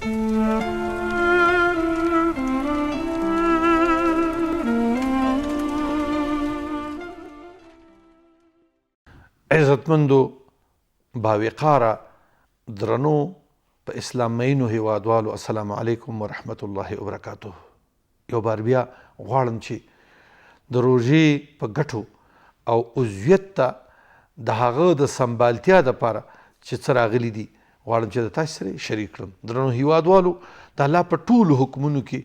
عزتمندو باوقاره درنو په اسلام مینو هیوادوالو السلام علیکم ورحمت الله وبرکاته. یو بار بیا غواړم چې د روژې په ګټو او عضویت ته د هغه د سمبالتیا دپاره چې څه راغلي دي غواړم چې د تاسو سره شریک کړم. درنو هیوادوالو د الله په ټولو حکمونو کې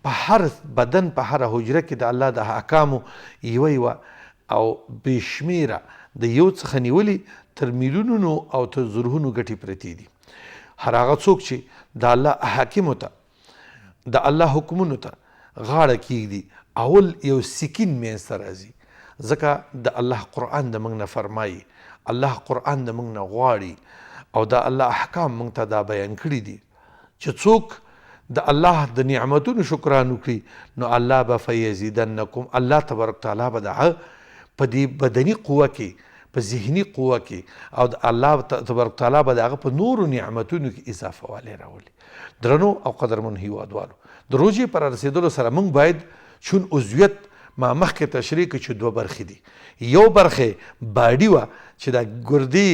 په هر بدن په هره حجره کې د الله د احکامو یوه او بېشمېره د یو څخه نیولي تر میلیونونو او تر زرهونو ګټې پرتې دي. هر هغه څوک چې د الله احاکمو ته د الله حکمونو ته غاړه کیږدي اول یو سکین منځته راځي، ځکه د الله قرآن د موږ نه فرمایي، الله قرآن د موږ نه غواړي او د الله احکام موږ ته دا بیان کړي دي چې څوک د الله د نعمتونو شکران وکړي نو الله به فیزیدنکم، الله تبارک تعالی به دغه په دې بدني قوه کې په ذهني قوه کې او د الله تبارک تعالی به د هغه په نورو نعمتونو کې اضافه والی راولي. درنو او قدرمن هیوادوالو، د روژې پر رسېدلو سره موږ باید چون عضویت ما مخکې تشریح کړي چې دوه برخې دي. یو برخه باډي وه چې د ګردې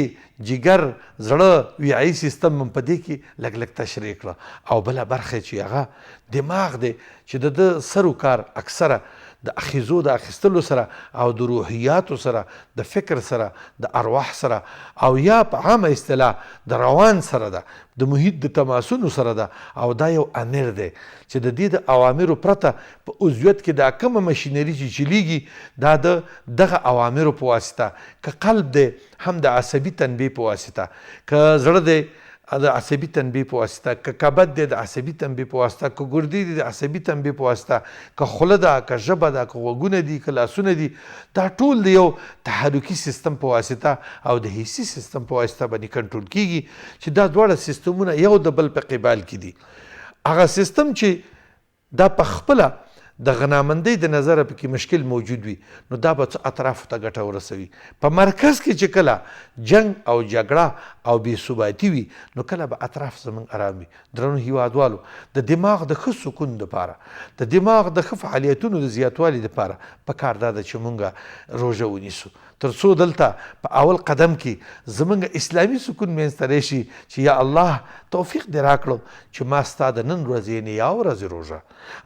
جگر زړه ویعي سیستم هم په دې کې لږ لږ تشریح کړه، او بله برخه چې هغه دماغ دی چې د سرو کار اکثره د اخیزو د اخیستلو سره او د روحیاتو سره د فکر سره د ارواح سره او یا په عامه اصطلاح د روان سره ده، د محیط د تماسونو سره ده، او دا یو امر دی چې د دې د اوامرو پرته په عضویت کې دا کومه مشینري چې چلیږي دا د دغه اوامرو په واسطه، که قلب دی هم د عصبي تنبیه په واسطه، که زړه دی د عصبي تنبیه په واسطه، که کبد دی د عصبي تنبیه په واسطه، که ګردې دی د عصبي تنبیه په واسطه، که خوله ده، که ژبه ده، که غوږونه دي، که لاسونه دي، دا ټول د یو تحرکي سیستم په واسطه او د حسي سیستم په واسطه باندې کنټرول کیږي چې دا دواړه سیستمونه یو د بل په قبال کې دي. هغه سیستم چې دا په خپله د غنامندۍ د نظره پکې مشکل موجود وي نو دا به څه اطرافو ته ګټه ورسوي. په مرکز کې چې کله جنگ او جګړه او بې ثباتي وي نو کله به اطراف زموږ ارام وي. درنو هیوادوالو، د دماغ د ښه سکون دپاره، د دماغ د ښه فعالیتونو د زیاتوالي دپاره پکار دا ده چې مونږ روژه ونیسو، تر څو دلته په اول قدم کې زموږ اسلامي سکون منځته راشي چې یا الله توفیق دې راکړو چې ما ستا د نن ورځې نه یا ورځې روژه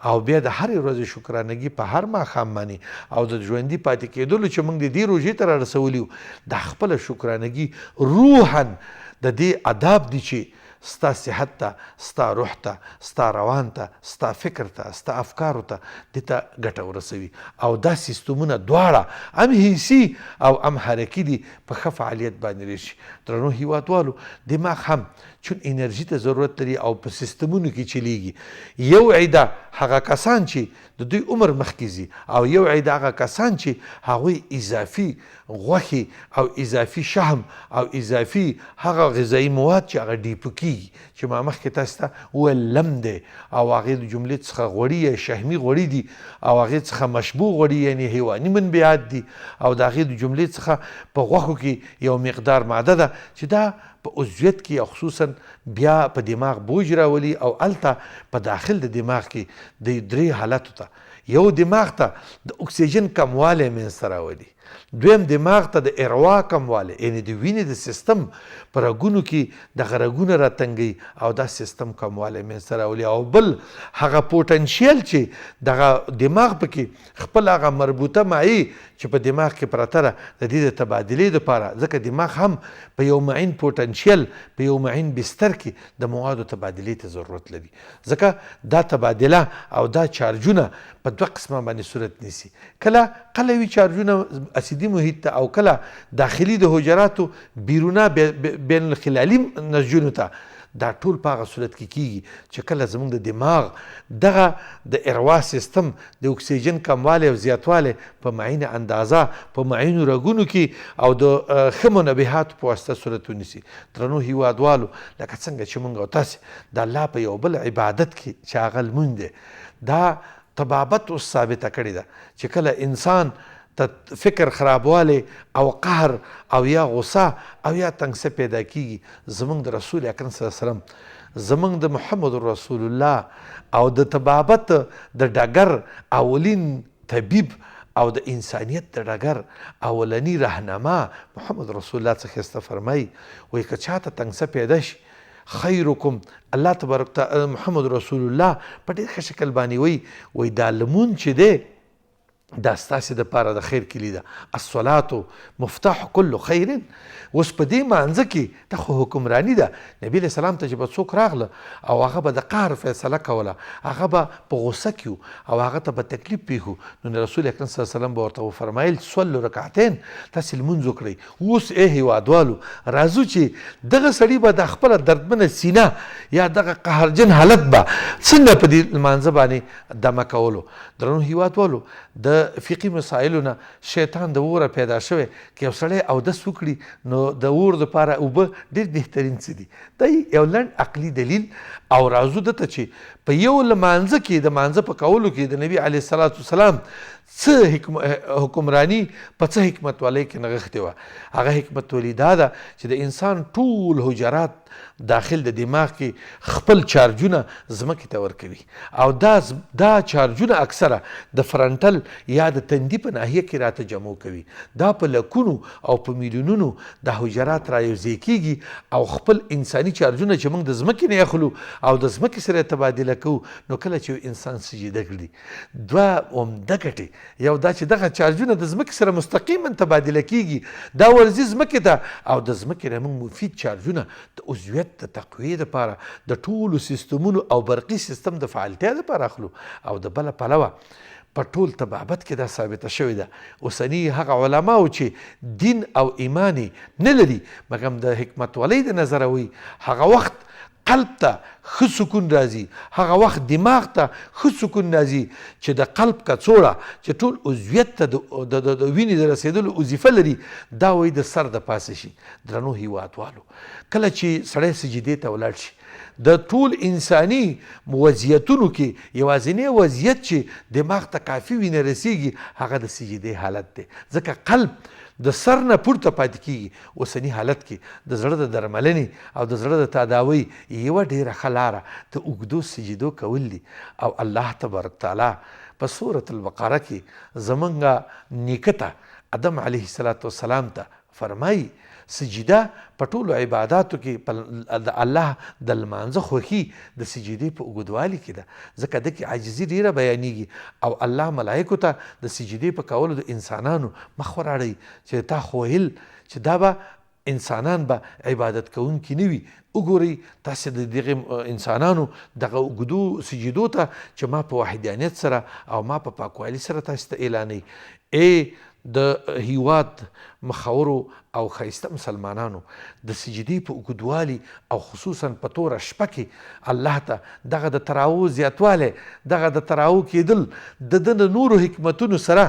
او بیا د هرې ورځې شکرانګي په هر ماښام باندې او د ژوندي پاتې کېدلو چې موږ د دې روژې ته رارسولي وو دا خپله شکرانګي روحاً د دې آداب دي چې ستا صحت ته، ستا روح ته، ستا روان ته، ستا فکر ته، ستا افکارو ته دې ته ګټه ورسوي. او دا سیستمونه دواړه هم حسي او هم حرکي دي په ښه فعالیت باندې راشي. درنو هیوادوالو، دماغ هم چون انرژي ته ضرورت لري او په سیستمونو کې چلیږي. یو عیده هغه کسان چې د دوی عمر مخکې ځي او یو عیده هغه کسان چې هغوی اضافي غوښې او اضافي شهم او اضافي هغه غذایي مواد چې هغه ډیپو کیږي چې ما مخکې تاسو ته وویل لم دی او هغې د جملې څخه غوړي یا شحمي غوړي دي او هغې څخه مشبوع غوړي یعنې حیواني منبعات دي او د هغې د جملې څخه په غوښو کې یو مقدار ماده ده چې دا په عضویت کې او خصوصا بیا په دماغ بوج راولي او هلته په داخل د دماغ کې د درې حالتو ته یو دماغ ته د اکسیجن کموالی منځته راولي، دویم دماغ ته د اروا کموالی یعنې د وینې د سیستم په رګونو کې دغه رګونه راتنګوي او دا سیستم کموالی منځته راولي، او بل هغه پوټنشیل چې دغه دماغ پکې خپل هغه مربوطه مایع چې په دماغ کې پرته ده د دې د تبادلې دپاره، ځکه دماغ هم په یو معین پوټنشیل په یو معین بستر کې د موادو تبادلې ته ضرورت لري، ځکه دا تبادله او دا چارجونه په دوه قسمه باندې صورت نیسي، کله قلوي چارجونه اسیدي محیط ته او کله داخلي د حجراتو بیرونه بین الخلالي نسجونو ته. دا ټول په هغه صورت کې کیږي چې کله زموږ د دماغ دغه د اروا سیستم د اکسیجن کموالی او زیاتوالی په معینه اندازه په معینو رګونو کې او د ښه منبهاتو په واسطه صورت ونیسي. درنو هیوادوالو، لکه څنګه چې موږ او تاسې د الله په یو بل عبادت کې چې هغه لمونځ دی، دا طبابت اوس ثابته کړې ده چې کله انسان ته فکر خرابوالی او قهر او یا غصه او یا تنګسه پیدا کیږي، زموږ د رسول اکرم صلی الله علیه وسلم زمونږ د محمد رسول الله او د طبابت د ډګر اولین طبیب او د انسانیت د ډګر اولنی رهنما محمد رسول الله څخه ښایسته فرمایي وایي که چاته تنګسه پیدا شي خیرکم الله تبارک تعالی محمد رسول الله په ډېر ښه شکل باندې وایي دا لمون چې دی دا ستاسې دپاره د خیر کلي ده الصلاة مفتاح کل خیر. اوس په دې مانځه کې دا خو حکمراني ده. نبي علیه السلام ته چې به څوک راغله او هغه به د قهر فیصله کوله، هغه به په غوسه کې او هغه ته به تکلیف پیښو، نو رسول اکرم صلی الله علیه وسلم به ورته وفرمایل صلو رکعتین، تاسې لمونځ وکړئ. اوس ای هیوادوالو راځو چې دغه سړي به د خپله دردمنه سینه یا دغه قهرجن حالت به څنګه په دې لمانځه باندې دمه کولو. درنو هیوادوالو د فقهي مسایلو نه شیطان د اوره پیدا شوی که یو سړی اودس وکړي نو د اور دپاره اوبه ډېر بهترین څه دي. دا یو لنډ عقلي دلیل او راځو دته چې په یو لمانځه کې د مانځه په کولو کې د نبي علیه الصلاة وسلام څه حکمرانی په څه حکمت والی کې نغښتې وه. هغه حکمت والی دا ده چې د انسان ټول حجرات داخل د دماغ کې خپل چارجونه ځمکې ته ورکوي او دا چارجونه اکثره د فرنټل یا د تندي په ناحیه کې راته جمع کوي. دا په لکونو او په میلیونونو د حجرات را یوځای کیږي او خپل انساني چارجونه چې موږ د ځمکې نه اخلو او د ځمکې سره تبادله کوو، نو کله چې انسان سجده کړي دوه عمده ګټې، یو دا چې دغه چارجونه د ځمکې سره مستقیما تبادله کیږي، دا ورځي ځمکې ته او د ځمکې نه موږ مفید چارجونه د عضویت د تقویې دپاره د ټولو سیستمونو او برقي سیستم د فعالتیا دپاره اخلو. او د بله پلوه په ټول طبابت کې دا ثابته شوې ده. اوسني هغه علماو چې دین او ایمان نه لري مګم د حکمت ولۍ د نظره وي، هغه وخت قلب ته ښه سکون راځي، هغه وخت دماغ ته ښه سکون راځي چې د قلب کڅوړه چې ټول عضویت ته د وینې د رسېدلو وظیفه لري دا وایي د سر د پاسه شي. درنو هیوادوالو کله چې سړی سجدې ته ولاړ شي د ټول انساني وضعیتونو کې یوازینی وضعیت چې دماغ ته کافي وینه رسیږي هغه د سجدې حالت دی، ځکه قلب د سر نه پورته پاتې کیږي. اوسني حالت کې د زړه د درملنې او د زړه د تداوی یوه ډېره ښه لاره د اوږدو سجدو کول دي. او الله تبارک تعالی په سورة البقره کې زمونږ نیکه ته آدم علیه الصلاة والسلام ته فرمایي سجده په ټولو عباداتو کې د الله د لمانځه خوښي د سجدې په اوږدوالي کې ده، ځکه ده کې عاجزي ډېره بیانیږي او الله ملایکو ته د سجدې په کولو د انسانانو مخ وراړئ چې تا خو ویل چې دا به انسانان به عبادت کوونکي نه وي. وګورئ تاسې د دغې انسانانو دغه اوږدو سجدو ته چې ما په وحدانیت سره او ما په پاکوالي سره تاسې ته اعلانوي. ای د هیواد مخورو او ښایسته مسلمانانو د سجدې په اوږدوالي او خصوصا په توره شپه کې الله ته دغه د تراو زیاتوالی، دغه د تراو کېدل د ده د نورو حکمتونو سره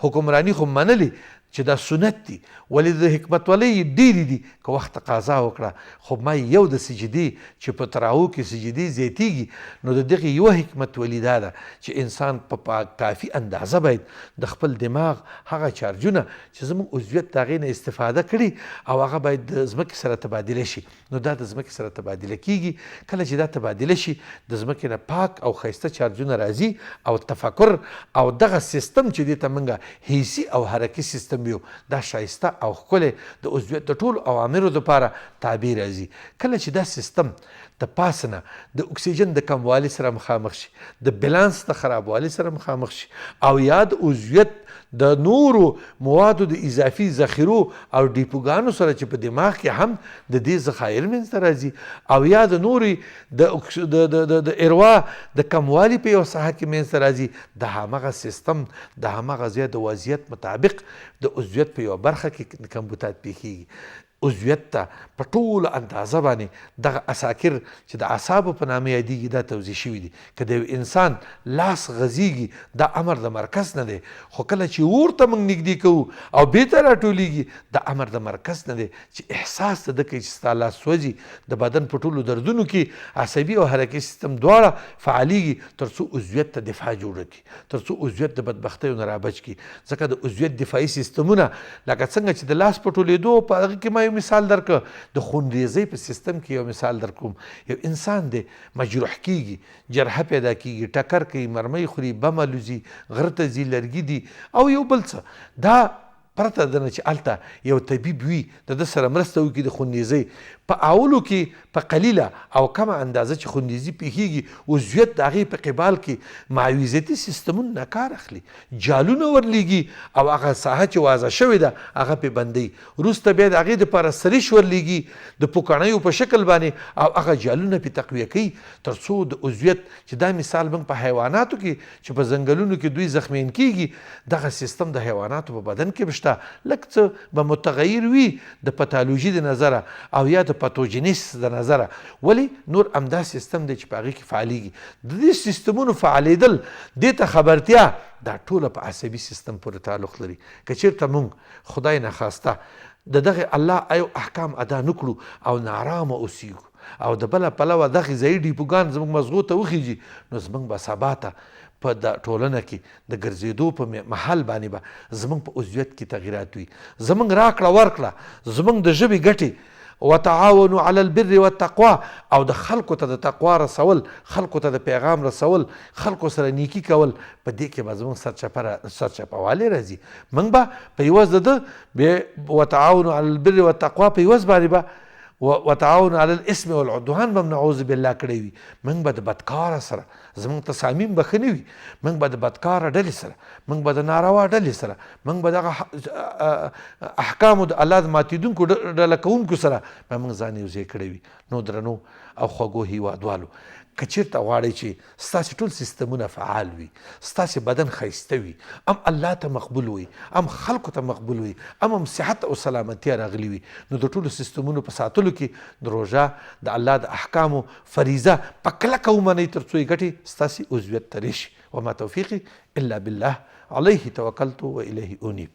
حکمرانی خو منلي چې دا سنت دي ولې د حکمت ولۍ ډېرې دي که وخت تقاضا وکړه، خو ما یو د سجدې چې په تراو کې سجدې زیاتیږي نو د دغې یوه حکمت ولي دا ده چې انسان په کافي اندازه باید د خپل دماغ هغه چارجونه چې زموږ عضویت د هغې نه استفاده کړي او هغه باید د ځمکې سره تبادله شي. نو دا د ځمکې سره تبادله کیږي. کله چې دا تبادله شي د ځمکې نه پاک او ښایسته چارجونه راځي او تفکر او دغه سیستم چې دې ته موږ حسي او حرکي سیستم یو دا شایسته او ښکلی د عضویت د ټولو اوامرو دپاره تابع راځي. کله چې دا سیستم د پاسه نه د اکسیجن د کموالي سره مخامخ شي، د بیلانس د خرابوالي سره مخامخ شي او یا د عضویت د نورو موادو د اضافي ذخیرو او ډیپوګانو سره چې په دماغ کې هم د دې ذخایر منځته راځي او یا د نورې د اروا د کموالي په یو ساحه کې منځته راځي، د همغه سیستم د همغه ځای د وضعیت مطابق د عضویت په یوه برخه کې کمبودات پیښیږي. عضویت ته په ټولو اندازه باندې دغه اساکر چې د اعصابو په نامه یادیږي دا توضیح شوي دي. که د یو انسان لاس غځیږي دا امر د مرکز نه دی، خو کله چې اور ته موږ نږدې کوو او بېرته راټولیږي دا امر د مرکز نه دی چې احساس ته ده کوي چې ستا لاس سوځي. د بدن په ټولو دردونو کې عصبي او حرکي سیستم دواړه فعالیږي تر څو عضویت ته دفاع جوړه کړي، تر څو عضویت د بدبختیو نه رابچ کړي. ځکه د عضویت دفاعي سیستمونه لکه څنګه چې د لاس په ټولېدو په هغه کې ما یو مثال درکړه د خونریزۍ په سیستم کې یو مثال در کوم. یو انسان دی مجروح کیږي، جرحه پیدا کیږي، ټکر کوي، مرمۍ خوري، بم الوزي، غره ته ځي، لرګي دي او یو بل څه. دا پرته د نه چې هلته یو طبیب وي د ده سره مرسته وکړي د خونریزۍ په اولو کې په قلیله او کمه اندازه چې خونریزي پېښېږي عضویت د هغې په قبال کې معاوضتي سیستمونه نه کار اخلي، جالونه ورلیږي او هغه ساحه چې واضح شوې ده هغه پې بندوي. وروسته بیا د هغې دپاره سریش ورلیږي د پوکڼیو په شکل باندې او هغه جالونه پې تقویه کوي تر څو د عضویت چې دا مثال موږ په حیواناتو کې چې په ځنګلونو کې دوی زخمین کېږي دغه سیستم د حیواناتو په بدن کې لږ څه به متغیر وي د پتالوژي د نظره او یا د پاتوجینیس د نظره، ولی نور همدا سیستم دی چې په هغې کې فعالیږي. د دې سیستمونو فعالېدل دې ته خبرتیا دا ټوله په عصبي سیستم پورې تعلق لري. که چېرته موږ خدای نخواسته د دغه الله ایو احکام ادا نه کړو او نارامه اوسیږو او د بله پلوه دغې ځایي ډیپوګان زموږ مزغو ته وخیږي نو زموږ به سبا ته په د ټولنه کې د ګرځېدو په محل باندې به زموږ په عضویت کې تغیرات وي. زموږ راکړه ورکړه، زموږ د ژبې ګټې، وتعاونوا علی البر والتقوا او د خلکو ته د تقوا رسول، خلکو ته د پیغام رسول، خلکو سره نیکي کول، په دې کې به زموږ سرچپوالی راځي. موږ به په عوض د ده وتعاونوا علی البر والتقوا په عوض باندې به وتعاون علی الاسم والعدوان به نعوذ بالله کړی وي. موږ به د بدکاره سره زموږ تصامیم به ښه نه وي، موږ به د بدکاره ډلې سره، موږ به د ناروا ډلې سره، موږ به دغه احکامو د الله د ماتېدونکو ډله کوونکو سره به موږ ځان یوځای کړی وي. نو درنو او خوږو هیوادوالو، که چېرته غواړئ چې ستاسې ټول سیستمونه فعال وي، ستاسې بدن ښایسته وي، هم الله ته مقبول وي، هم خلکو ته مقبول وي، هم صحت او سلامتیا راغلي وي، نو د ټولو سیستمونو په ساتلو کې د روژه د الله د احکامو فریضه په کلکه ومنئ تر څو یې ګټې ستاسې عضویت ته راشي. وما توفیقي الا بالله علیه توکلت و الیه انیب.